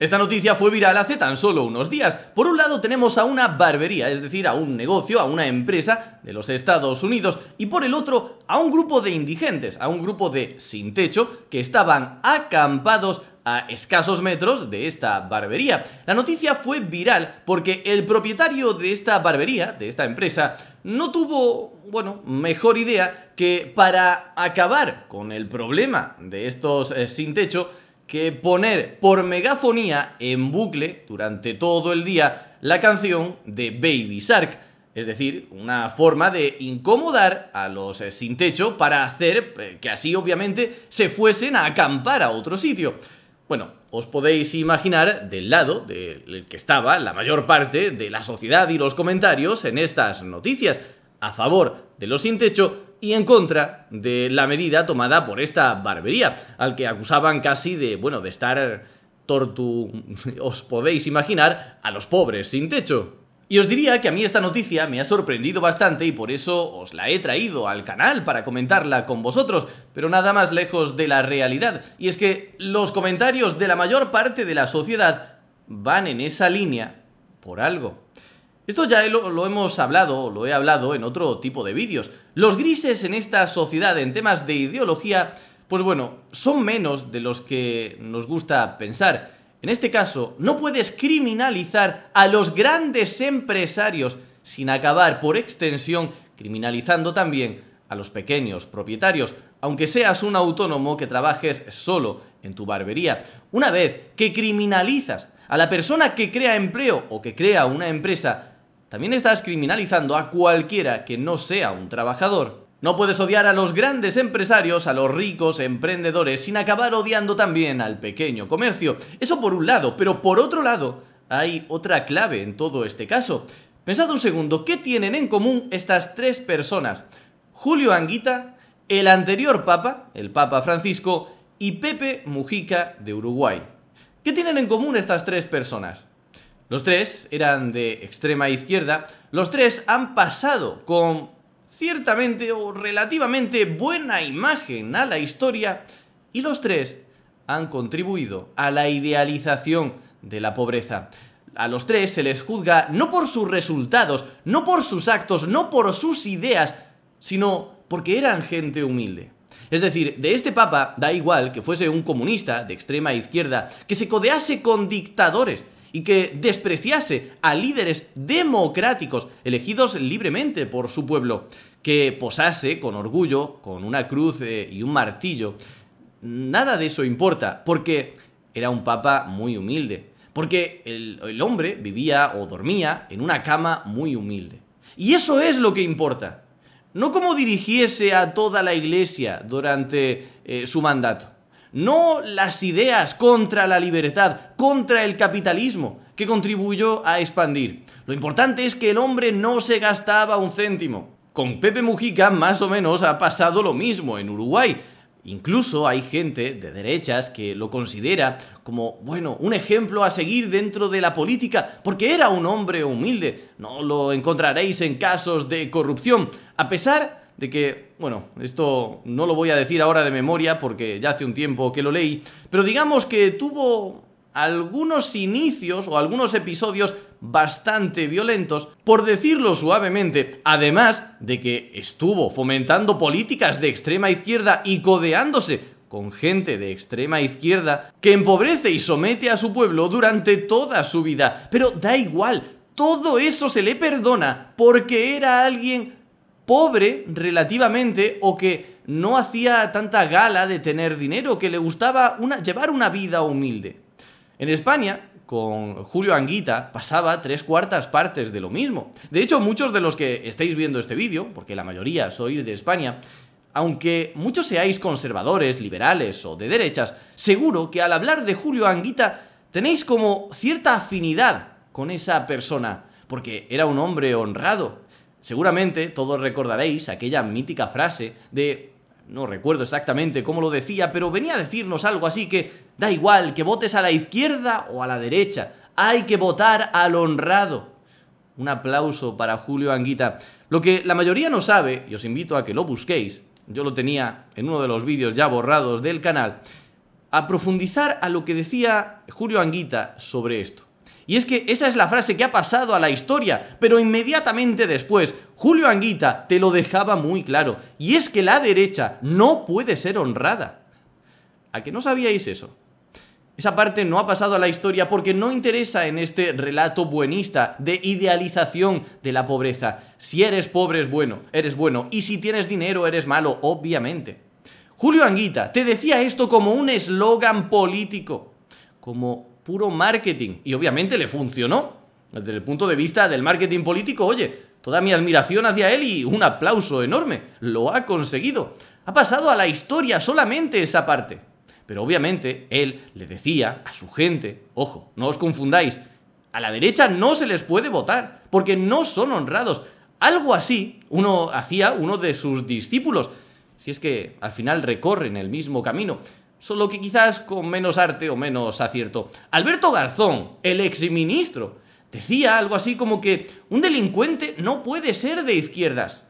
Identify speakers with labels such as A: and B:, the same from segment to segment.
A: Esta noticia fue viral hace tan solo unos días. Por un lado tenemos a una barbería, es decir, a un negocio, a una empresa de los Estados Unidos, y por el otro a un grupo de indigentes, a un grupo de sin techo que estaban acampados a escasos metros de esta barbería. La noticia fue viral porque el propietario de esta barbería, de esta empresa, no tuvo, mejor idea que para acabar con el problema de estos sin techo, que poner por megafonía en bucle durante todo el día la canción de Baby Shark. Es decir, una forma de incomodar a los sin techo para hacer que así obviamente se fuesen a acampar a otro sitio. Bueno, os podéis imaginar del lado del que estaba la mayor parte de la sociedad y los comentarios en estas noticias, a favor de los sin techo y en contra de la medida tomada por esta barbería, al que acusaban casi de estar os podéis imaginar, a los pobres sin techo. Y os diría que a mí esta noticia me ha sorprendido bastante y por eso os la he traído al canal para comentarla con vosotros, pero nada más lejos de la realidad. Y es que los comentarios de la mayor parte de la sociedad van en esa línea por algo. Esto ya lo hemos hablado, lo he hablado en otro tipo de vídeos. Los grises en esta sociedad en temas de ideología, son menos de los que nos gusta pensar. En este caso, no puedes criminalizar a los grandes empresarios sin acabar, por extensión, criminalizando también a los pequeños propietarios, aunque seas un autónomo que trabajes solo en tu barbería. Una vez que criminalizas a la persona que crea empleo o que crea una empresa, también estás criminalizando a cualquiera que no sea un trabajador. No puedes odiar a los grandes empresarios, a los ricos emprendedores, sin acabar odiando también al pequeño comercio. Eso por un lado, pero por otro lado, hay otra clave en todo este caso. Pensad un segundo, ¿qué tienen en común estas tres personas? Julio Anguita, el anterior Papa, el Papa Francisco, y Pepe Mujica de Uruguay. ¿Qué tienen en común estas tres personas? Los tres eran de extrema izquierda, los tres han pasado con ciertamente o relativamente buena imagen a la historia y los tres han contribuido a la idealización de la pobreza. A los tres se les juzga no por sus resultados, no por sus actos, no por sus ideas, sino porque eran gente humilde. Es decir, de este papa da igual que fuese un comunista de extrema izquierda, que se codease con dictadores y que despreciase a líderes democráticos elegidos libremente por su pueblo, que posase con orgullo con una cruz y un martillo. Nada de eso importa, porque era un papa muy humilde, porque el hombre vivía o dormía en una cama muy humilde. Y eso es lo que importa, no cómo dirigiese a toda la iglesia durante su mandato. No las ideas contra la libertad, contra el capitalismo, que contribuyó a expandir. Lo importante es que el hombre no se gastaba un céntimo. Con Pepe Mujica más o menos ha pasado lo mismo en Uruguay. Incluso hay gente de derechas que lo considera como, un ejemplo a seguir dentro de la política, porque era un hombre humilde. No lo encontraréis en casos de corrupción, a pesar de que, esto no lo voy a decir ahora de memoria porque ya hace un tiempo que lo leí, pero digamos que tuvo algunos inicios o algunos episodios bastante violentos, por decirlo suavemente, además de que estuvo fomentando políticas de extrema izquierda y codeándose con gente de extrema izquierda que empobrece y somete a su pueblo durante toda su vida. Pero da igual, todo eso se le perdona porque era alguien pobre relativamente o que no hacía tanta gala de tener dinero, que le gustaba llevar una vida humilde. En España, con Julio Anguita, pasaba 3/4 partes de lo mismo. De hecho, muchos de los que estáis viendo este vídeo, porque la mayoría sois de España, aunque muchos seáis conservadores, liberales o de derechas, seguro que al hablar de Julio Anguita tenéis como cierta afinidad con esa persona, porque era un hombre honrado. Seguramente todos recordaréis aquella mítica frase de... no recuerdo exactamente cómo lo decía, pero venía a decirnos algo así que da igual que votes a la izquierda o a la derecha, hay que votar al honrado. Un aplauso para Julio Anguita. Lo que la mayoría no sabe, y os invito a que lo busquéis, yo lo tenía en uno de los vídeos ya borrados del canal, a profundizar a lo que decía Julio Anguita sobre esto. Y es que esa es la frase que ha pasado a la historia, pero inmediatamente después, Julio Anguita te lo dejaba muy claro, y es que la derecha no puede ser honrada. ¿A que no sabíais eso? Esa parte no ha pasado a la historia porque no interesa en este relato buenista de idealización de la pobreza. Si eres pobre eres bueno, y si tienes dinero eres malo, obviamente. Julio Anguita te decía esto como un eslogan político, como puro marketing, y obviamente le funcionó. Desde el punto de vista del marketing político, oye, toda mi admiración hacia él y un aplauso enorme. Lo ha conseguido. Ha pasado a la historia solamente esa parte. Pero obviamente él le decía a su gente, ojo, no os confundáis, a la derecha no se les puede votar, porque no son honrados. Algo así hacía uno de sus discípulos, si es que al final recorren el mismo camino, solo que quizás con menos arte o menos acierto. Alberto Garzón, el exministro, decía algo así como que un delincuente no puede ser de izquierdas.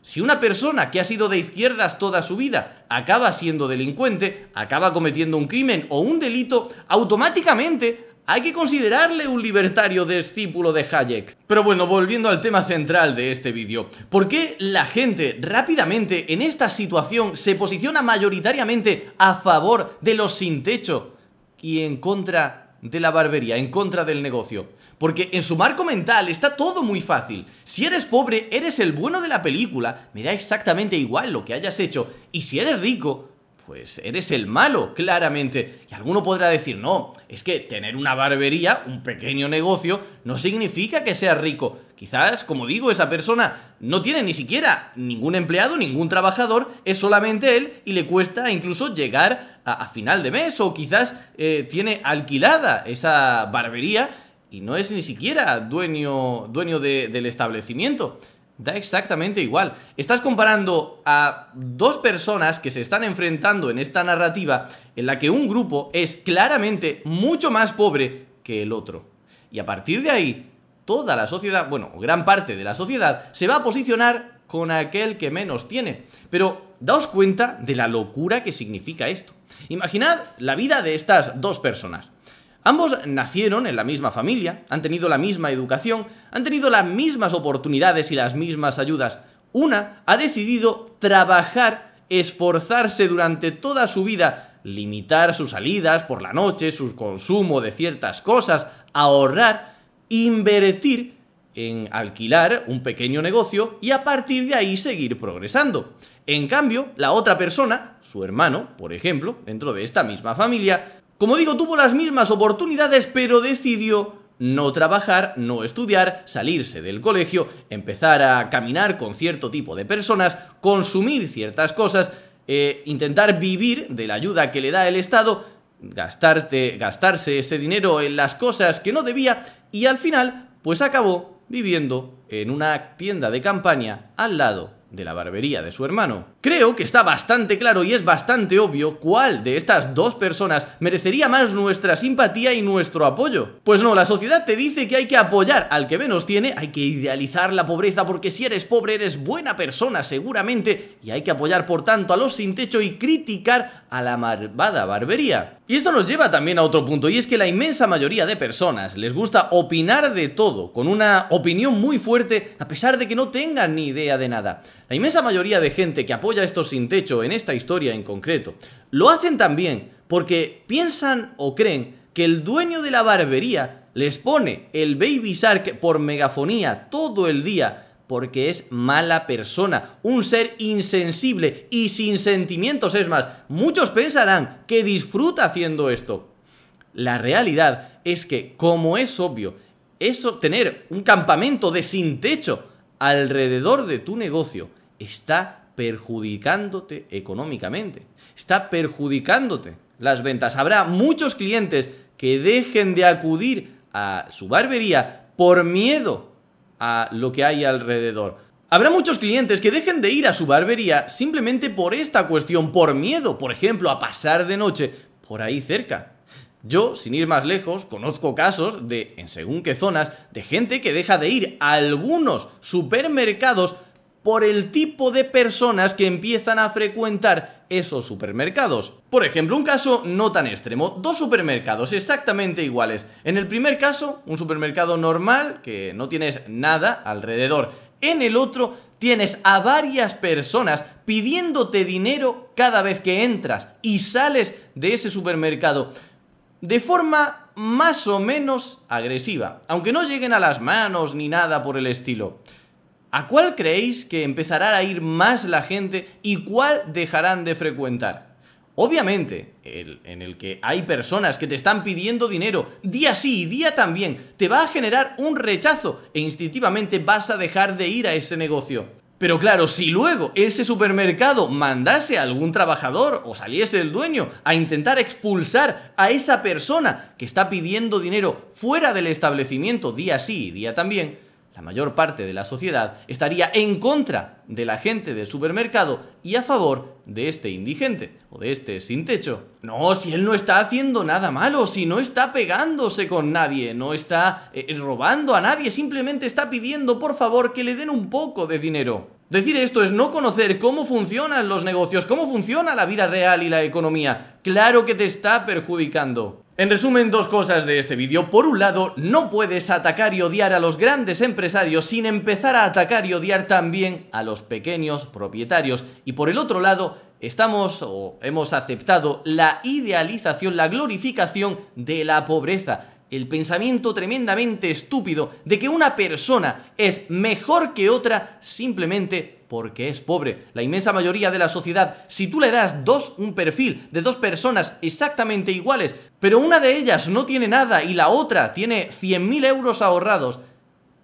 A: Si una persona que ha sido de izquierdas toda su vida acaba siendo delincuente, acaba cometiendo un crimen o un delito, automáticamente hay que considerarle un libertario discípulo de Hayek. Pero bueno, volviendo al tema central de este vídeo, ¿por qué la gente rápidamente en esta situación se posiciona mayoritariamente a favor de los sin techo y en contra de la barbería, en contra del negocio? Porque en su marco mental está todo muy fácil. Si eres pobre, eres el bueno de la película, me da exactamente igual lo que hayas hecho. Y si eres rico, pues eres el malo, claramente. Y alguno podrá decir, no, es que tener una barbería, un pequeño negocio, no significa que seas rico. Quizás, como digo, esa persona no tiene ni siquiera ningún empleado, ningún trabajador, es solamente él y le cuesta incluso llegar a final de mes. O quizás tiene alquilada esa barbería y no es ni siquiera dueño del establecimiento. Da exactamente igual. Estás comparando a dos personas que se están enfrentando en esta narrativa en la que un grupo es claramente mucho más pobre que el otro. Y a partir de ahí, toda la sociedad, bueno, gran parte de la sociedad, se va a posicionar con aquel que menos tiene. Pero daos cuenta de la locura que significa esto. Imaginad la vida de estas dos personas. Ambos nacieron en la misma familia, han tenido la misma educación, han tenido las mismas oportunidades y las mismas ayudas. Una ha decidido trabajar, esforzarse durante toda su vida, limitar sus salidas por la noche, su consumo de ciertas cosas, ahorrar, invertir en alquilar un pequeño negocio y a partir de ahí seguir progresando. En cambio, la otra persona, su hermano, por ejemplo, dentro de esta misma familia, como digo, tuvo las mismas oportunidades, pero decidió no trabajar, no estudiar, salirse del colegio, empezar a caminar con cierto tipo de personas, consumir ciertas cosas, intentar vivir de la ayuda que le da el Estado, gastarse ese dinero en las cosas que no debía y al final, pues acabó viviendo en una tienda de campaña al lado de la barbería de su hermano. Creo que está bastante claro y es bastante obvio cuál de estas dos personas merecería más nuestra simpatía y nuestro apoyo. Pues no, la sociedad te dice que hay que apoyar al que menos tiene, hay que idealizar la pobreza porque si eres pobre eres buena persona seguramente y hay que apoyar por tanto a los sin techo y criticar a la malvada barbería. Y esto nos lleva también a otro punto y es que la inmensa mayoría de personas les gusta opinar de todo, con una opinión muy fuerte a pesar de que no tengan ni idea de nada. La inmensa mayoría de gente que apoya a estos sin techo en esta historia en concreto, lo hacen también porque piensan o creen que el dueño de la barbería les pone el Baby Shark por megafonía todo el día porque es mala persona, un ser insensible y sin sentimientos. Es más, muchos pensarán que disfruta haciendo esto. La realidad es que, como es obvio, tener un campamento de sin techo alrededor de tu negocio está perjudicándote económicamente, está perjudicándote las ventas. Habrá muchos clientes que dejen de acudir a su barbería por miedo a lo que hay alrededor. Habrá muchos clientes que dejen de ir a su barbería simplemente por esta cuestión, por miedo, por ejemplo, a pasar de noche por ahí cerca. Yo, sin ir más lejos, conozco casos en según qué zonas, de gente que deja de ir a algunos supermercados por el tipo de personas que empiezan a frecuentar esos supermercados. Por ejemplo, un caso no tan extremo, dos supermercados exactamente iguales. En el primer caso, un supermercado normal, que no tienes nada alrededor. En el otro, tienes a varias personas pidiéndote dinero cada vez que entras y sales de ese supermercado, de forma más o menos agresiva, aunque no lleguen a las manos ni nada por el estilo. ¿A cuál creéis que empezará a ir más la gente y cuál dejarán de frecuentar? Obviamente, en el que hay personas que te están pidiendo dinero día sí y día también, te va a generar un rechazo e instintivamente vas a dejar de ir a ese negocio. Pero claro, si luego ese supermercado mandase a algún trabajador o saliese el dueño a intentar expulsar a esa persona que está pidiendo dinero fuera del establecimiento día sí y día también, la mayor parte de la sociedad estaría en contra de la gente del supermercado y a favor de este indigente o de este sin techo. No, si él no está haciendo nada malo, si no está pegándose con nadie, no está robando a nadie, simplemente está pidiendo por favor que le den un poco de dinero. Decir esto es no conocer cómo funcionan los negocios, cómo funciona la vida real y la economía. Claro que te está perjudicando. En resumen, dos cosas de este vídeo. Por un lado, no puedes atacar y odiar a los grandes empresarios sin empezar a atacar y odiar también a los pequeños propietarios. Y por el otro lado, hemos aceptado la idealización, la glorificación de la pobreza. El pensamiento tremendamente estúpido de que una persona es mejor que otra simplemente porque es pobre. La inmensa mayoría de la sociedad, si tú le das un perfil de dos personas exactamente iguales, pero una de ellas no tiene nada y la otra tiene 100.000 euros ahorrados,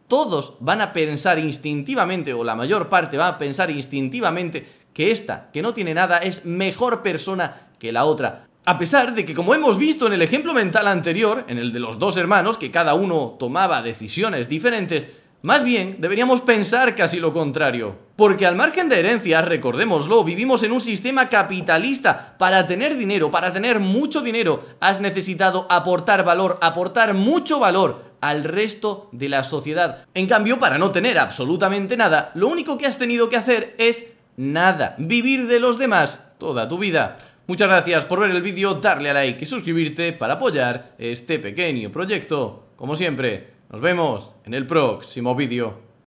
A: todos van a pensar instintivamente, o la mayor parte va a pensar instintivamente, que esta, que no tiene nada, es mejor persona que la otra. A pesar de que, como hemos visto en el ejemplo mental anterior, en el de los dos hermanos, que cada uno tomaba decisiones diferentes, más bien deberíamos pensar casi lo contrario. Porque al margen de herencias, recordémoslo, vivimos en un sistema capitalista. Para tener dinero, para tener mucho dinero, has necesitado aportar valor, aportar mucho valor al resto de la sociedad. En cambio, para no tener absolutamente nada, lo único que has tenido que hacer es nada, vivir de los demás toda tu vida. Muchas gracias por ver el vídeo, darle a like y suscribirte para apoyar este pequeño proyecto. Como siempre, nos vemos en el próximo vídeo.